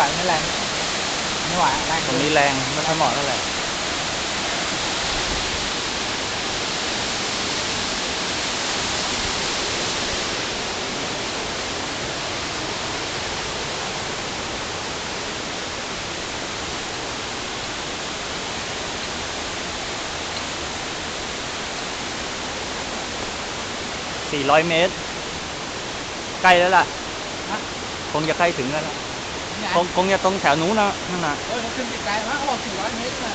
ไหวไม่แรงไม่ไหวแรง ตรงนี้แรงไม่ค่อยเหมาะเท่าไหร่400 เมตรใกล้แล้วล่ะคงจะใกล้ถึงแล้วล่ะคงจะตรงแถวนู้นนะนั่นน่ะเขาขึ้นไปไกลมากเขาบอก400 เมตรนะ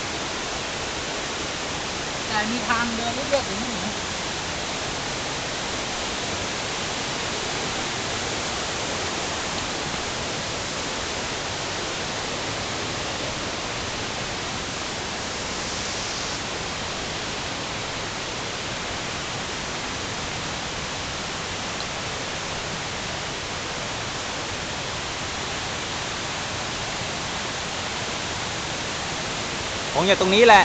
แต่มีทางเดินเรื่อยๆถึงนี่นะคงจะตรงนี้แหละ